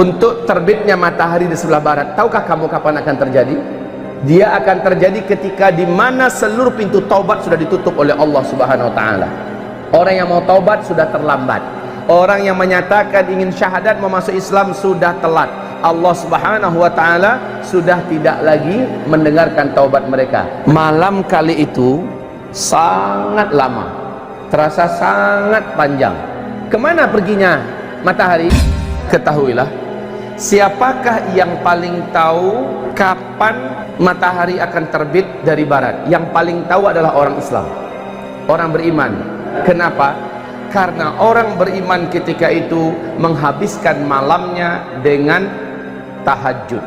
untuk terbitnya matahari di sebelah barat. Tahukah kamu kapan akan terjadi? Dia akan terjadi ketika di mana seluruh pintu taubat sudah ditutup oleh Allah Subhanahu wa taala. Orang yang mau taubat sudah terlambat. Orang yang menyatakan ingin syahadat mau masuk Islam sudah telat. Allah Subhanahu wa taala sudah tidak lagi mendengarkan taubat mereka. Malam kali itu sangat lama, terasa sangat panjang. Kemana perginya matahari? Ketahuilah, siapakah yang paling tahu kapan matahari akan terbit dari barat? Yang paling tahu adalah orang Islam, orang beriman. Kenapa? Karena orang beriman ketika itu menghabiskan malamnya dengan tahajud,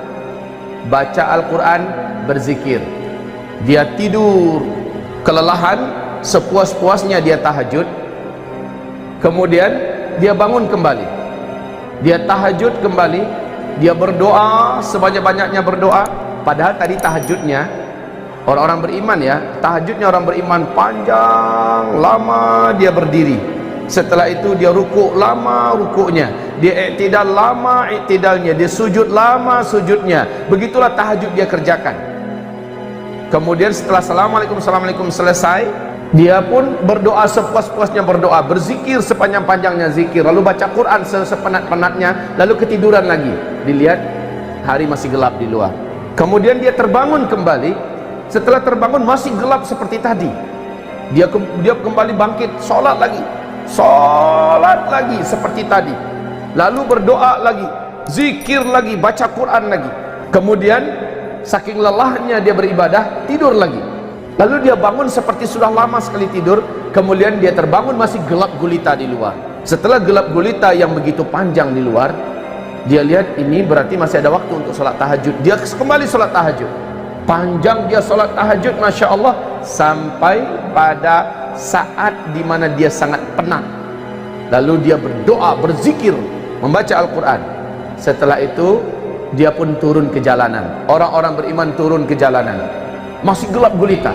baca Al-Quran, berzikir. Dia tidur kelelahan, sepuas-puasnya dia tahajud, kemudian dia bangun kembali, dia tahajud kembali, dia berdoa sebanyak-banyaknya berdoa. Padahal tadi tahajudnya orang-orang beriman ya, tahajudnya orang beriman panjang, lama dia berdiri. Setelah itu dia rukuk lama rukuknya, dia iktidal lama iktidalnya, dia sujud lama sujudnya. Begitulah tahajud dia kerjakan. Kemudian setelah assalamualaikum selesai, dia pun berdoa sepuas-puasnya berdoa, berzikir sepanjang-panjangnya zikir, lalu baca Quran sepenat-penatnya, lalu ketiduran lagi. Dilihat hari masih gelap di luar. Kemudian dia terbangun kembali. Setelah terbangun masih gelap seperti tadi. Dia kembali bangkit, sholat lagi seperti tadi, lalu berdoa lagi, zikir lagi, baca Quran lagi. Kemudian saking lelahnya dia beribadah, tidur lagi. Lalu dia bangun seperti sudah lama sekali tidur. Kemudian dia terbangun masih gelap gulita di luar. Setelah gelap gulita yang begitu panjang di luar, dia lihat ini berarti masih ada waktu untuk sholat tahajud. Dia kembali sholat tahajud. Panjang dia sholat tahajud, Masya Allah, sampai pada saat dimana dia sangat penat. Lalu dia berdoa, berzikir, membaca Al-Quran. Setelah itu dia pun turun ke jalanan. Orang-orang beriman turun ke jalanan, masih gelap gulita.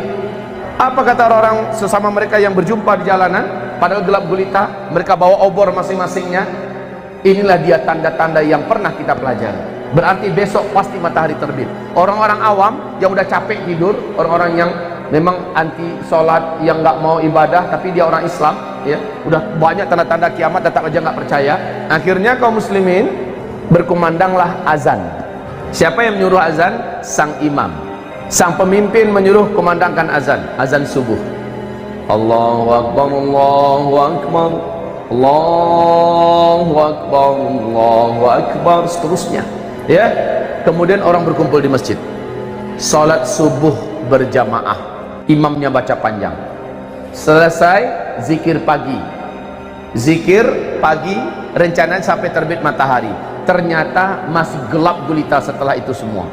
Apa kata orang-orang sesama mereka yang berjumpa di jalanan? Padahal gelap gulita, mereka bawa obor masing-masingnya. Inilah dia tanda-tanda yang pernah kita pelajari. Berarti besok pasti matahari terbit. Orang-orang awam yang udah capek tidur, orang-orang yang memang anti sholat, yang nggak mau ibadah, tapi dia orang Islam, ya, udah banyak tanda-tanda kiamat, tetap aja nggak percaya. Akhirnya kaum muslimin berkumandanglah azan. Siapa yang menyuruh azan? Sang imam, sang pemimpin menyuruh kumandangkan azan, azan subuh. Allahu Akbar, Allahu Akbar, Allahu Akbar, Allahu Akbar, seterusnya. Ya, kemudian orang berkumpul di masjid, sholat subuh berjamaah, imamnya baca panjang. Selesai zikir pagi, rencananya sampai terbit matahari. Ternyata masih gelap gulita setelah itu semua.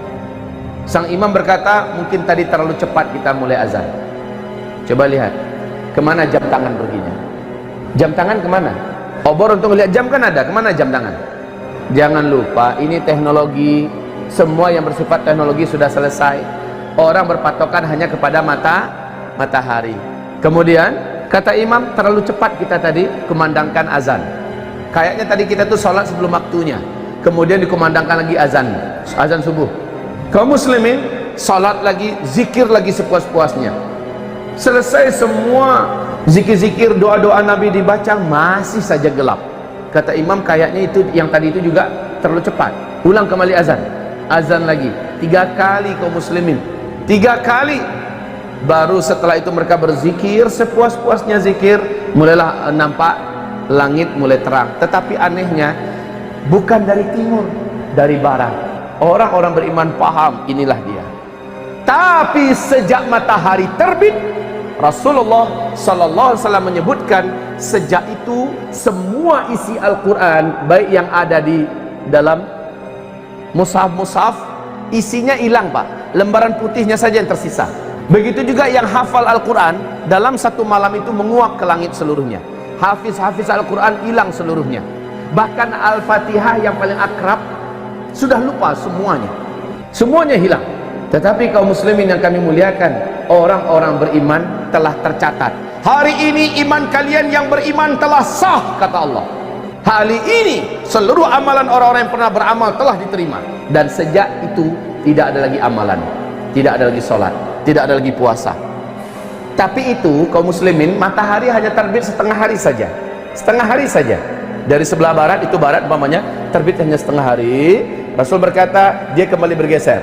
Sang imam berkata, mungkin tadi terlalu cepat kita mulai azan. Coba lihat kemana jam tangan perginya. Jam tangan kemana? Obor untuk lihat jam kan ada, kemana jam tangan? Jangan lupa, ini teknologi, semua yang bersifat teknologi sudah selesai. Orang berpatokan hanya kepada matahari. Kemudian kata imam, terlalu cepat kita tadi kumandangkan azan. Kayaknya tadi kita tuh sholat sebelum waktunya. Kemudian dikumandangkan lagi azan subuh. Kaum muslimin sholat lagi, zikir lagi sepuas-puasnya. Selesai semua zikir-zikir, doa-doa Nabi dibaca, masih saja gelap. Kata imam, kayaknya itu yang tadi itu juga terlalu cepat. Ulang kembali azan lagi 3 kali kaum muslimin, 3 kali. Baru setelah itu mereka berzikir sepuas-puasnya zikir, mulailah nampak langit mulai terang. Tetapi anehnya bukan dari timur, dari barat. Orang-orang beriman paham inilah dia. Tapi sejak matahari terbit, Rasulullah sallallahu alaihi wasallam menyebutkan, sejak itu semua isi Al-Quran, baik yang ada di dalam mushaf, isinya hilang, Pak. Lembaran putihnya saja yang tersisa. Begitu juga yang hafal Al-Quran, dalam satu malam itu menguap ke langit seluruhnya. Hafiz Al-Quran hilang seluruhnya. Bahkan Al-Fatihah yang paling akrab sudah lupa semuanya hilang. Tetapi kaum muslimin yang kami muliakan, orang-orang beriman telah tercatat. Hari ini iman kalian yang beriman telah sah, kata Allah. Hari ini seluruh amalan orang-orang yang pernah beramal telah diterima, dan sejak itu tidak ada lagi amalan, tidak ada lagi sholat, tidak ada lagi puasa. Tapi itu kaum muslimin, matahari hanya terbit setengah hari saja, setengah hari saja. Dari sebelah barat, itu barat umpamanya, terbit hanya setengah hari. Rasul berkata dia kembali bergeser,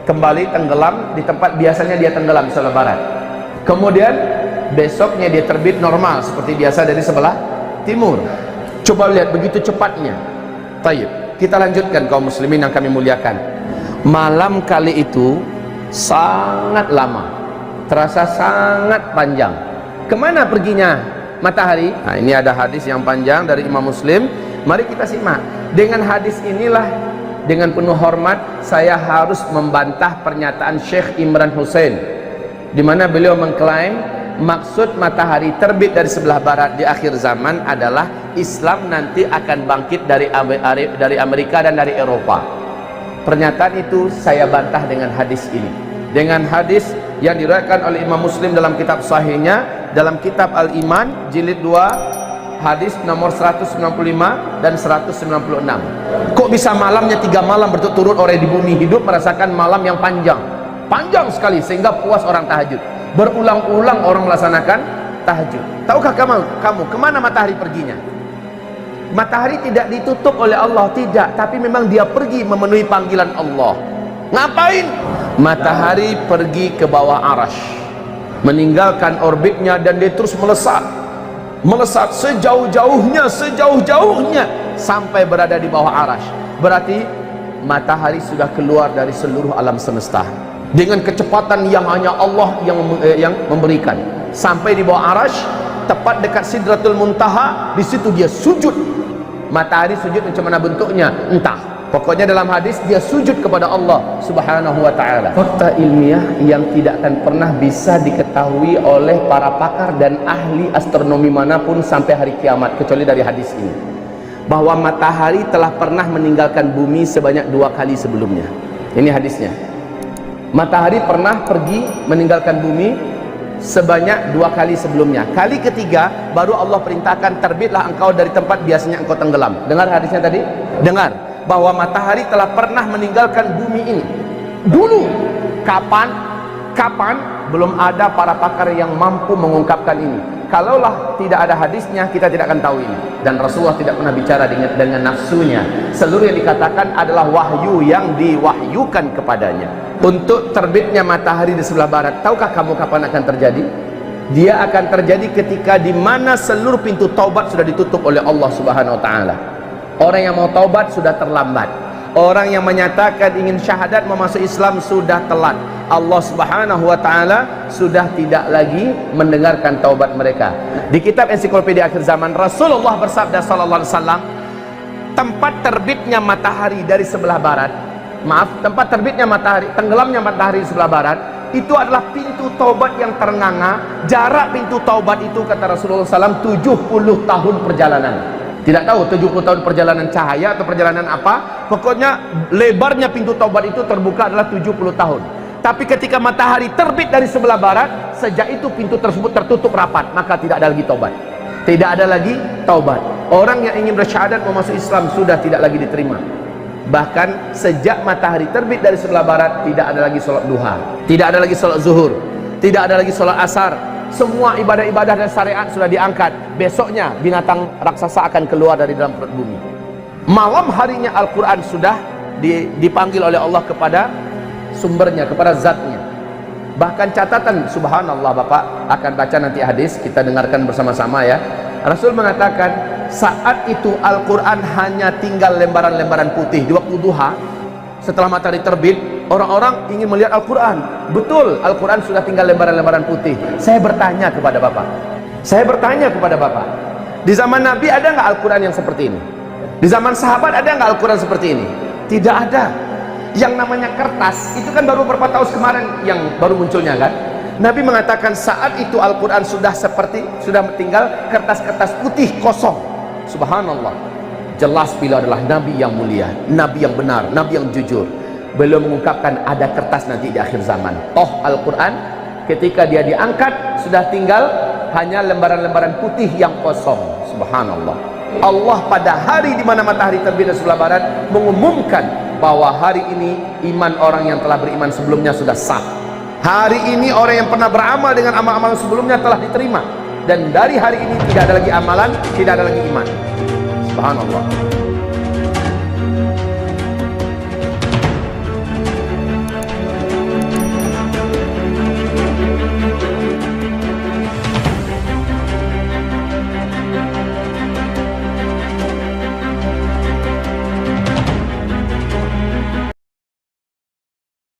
kembali tenggelam di tempat biasanya dia tenggelam di sebelah barat. Kemudian besoknya dia terbit normal seperti biasa dari sebelah timur. Coba lihat begitu cepatnya. Taib, kita lanjutkan kaum muslimin yang kami muliakan. Malam kali itu sangat lama, terasa sangat panjang. Kemana perginya matahari? Nah, ini ada hadis yang panjang dari Imam Muslim. Mari kita simak. Dengan hadis inilah, dengan penuh hormat, saya harus membantah pernyataan Syekh Imran Hussein, di mana beliau mengklaim maksud matahari terbit dari sebelah barat di akhir zaman adalah Islam nanti akan bangkit dari Amerika dan dari Eropa. Pernyataan itu saya bantah dengan hadis ini, dengan hadis yang diriwayatkan oleh Imam Muslim dalam kitab sahihnya, dalam kitab Al-Iman jilid 2 hadis nomor 195 dan 196. Kok bisa malamnya 3 malam berturut-turut orang di bumi hidup merasakan malam yang panjang, panjang sekali sehingga puas orang tahajud. Berulang-ulang orang melaksanakan tahajud. Tahukah kamu kemana matahari perginya? Matahari tidak ditutup oleh Allah, tidak, tapi memang dia pergi memenuhi panggilan Allah. Ngapain? Matahari pergi ke bawah arash, meninggalkan orbitnya, dan dia terus melesat, melesat sejauh-jauhnya, sejauh-jauhnya sampai berada di bawah arash. Berarti matahari sudah keluar dari seluruh alam semesta dengan kecepatan yang hanya Allah yang memberikan, sampai di bawah arash, tepat dekat Sidratul Muntaha. Di situ dia sujud. Matahari sujud macam mana bentuknya entah, pokoknya dalam hadis dia sujud kepada Allah subhanahu wa ta'ala. Fakta ilmiah yang tidak akan pernah bisa diketahui oleh para pakar dan ahli astronomi manapun sampai hari kiamat, kecuali dari hadis ini, bahwa matahari telah pernah meninggalkan bumi sebanyak 2 kali sebelumnya. Ini hadisnya. Matahari pernah pergi meninggalkan bumi sebanyak 2 kali sebelumnya. Kali ketiga baru Allah perintahkan, terbitlah engkau dari tempat biasanya engkau tenggelam. Dengar hadisnya tadi? Dengar bahwa matahari telah pernah meninggalkan bumi ini dulu. Kapan? Belum ada para pakar yang mampu mengungkapkan ini. Kalaulah tidak ada hadisnya, kita tidak akan tahu ini. Dan Rasulullah tidak pernah bicara dengan nafsunya. Seluruh yang dikatakan adalah wahyu yang diwahyukan kepadanya. Untuk terbitnya matahari di sebelah barat, tahukah kamu kapan akan terjadi? Dia akan terjadi ketika di mana seluruh pintu taubat sudah ditutup oleh Allah Subhanahu wa taala. Orang yang mau taubat sudah terlambat. Orang yang menyatakan ingin syahadat mau masuk Islam sudah telat. Allah Subhanahu wa taala sudah tidak lagi mendengarkan taubat mereka. Di kitab Ensiklopedia Akhir Zaman, Rasulullah bersabda sallallahu alaihi wasallam, tempat terbitnya matahari dari sebelah barat, tempat terbitnya matahari, tenggelamnya matahari di sebelah barat, itu adalah pintu taubat yang ternganga. Jarak pintu taubat itu, kata Rasulullah SAW, 70 tahun perjalanan. Tidak tahu 70 tahun perjalanan cahaya atau perjalanan apa, pokoknya lebarnya pintu taubat itu terbuka adalah 70 tahun. Tapi ketika matahari terbit dari sebelah barat, sejak itu pintu tersebut tertutup rapat, maka tidak ada lagi taubat. Tidak ada lagi taubat. Orang yang ingin bersyahadat mau masuk Islam sudah tidak lagi diterima. Bahkan sejak matahari terbit dari sebelah barat, tidak ada lagi sholat duha, tidak ada lagi sholat zuhur, tidak ada lagi sholat asar. Semua ibadah-ibadah dan syariat sudah diangkat. Besoknya binatang raksasa akan keluar dari dalam perut bumi. Malam harinya Al-Quran sudah dipanggil oleh Allah kepada sumbernya, kepada zatnya. Bahkan catatan, subhanallah, Bapak akan baca nanti hadis, kita dengarkan bersama-sama ya. Rasul mengatakan saat itu Al-Quran hanya tinggal lembaran-lembaran putih. Di waktu duha, setelah matahari terbit, orang-orang ingin melihat Al-Quran. Betul, Al-Quran sudah tinggal lembaran-lembaran putih. Saya bertanya kepada Bapak, di zaman Nabi ada nggak Al-Quran yang seperti ini? Di zaman sahabat ada nggak Al-Quran seperti ini? Tidak ada. Yang namanya kertas itu kan baru beberapa tahun kemarin yang baru munculnya kan. Nabi mengatakan saat itu Al-Quran sudah tinggal kertas-kertas putih kosong. Subhanallah, jelas beliau adalah Nabi yang mulia, Nabi yang benar, Nabi yang jujur. Beliau mengungkapkan ada kertas nanti di akhir zaman. Toh Al-Quran ketika dia diangkat sudah tinggal hanya lembaran-lembaran putih yang kosong. Subhanallah. Allah pada hari di mana matahari terbit dari sebelah barat mengumumkan bahwa hari ini iman orang yang telah beriman sebelumnya sudah sah. Hari ini orang yang pernah beramal dengan amal-amal sebelumnya telah diterima, dan dari hari ini tidak ada lagi amalan, tidak ada lagi iman. Subhanallah.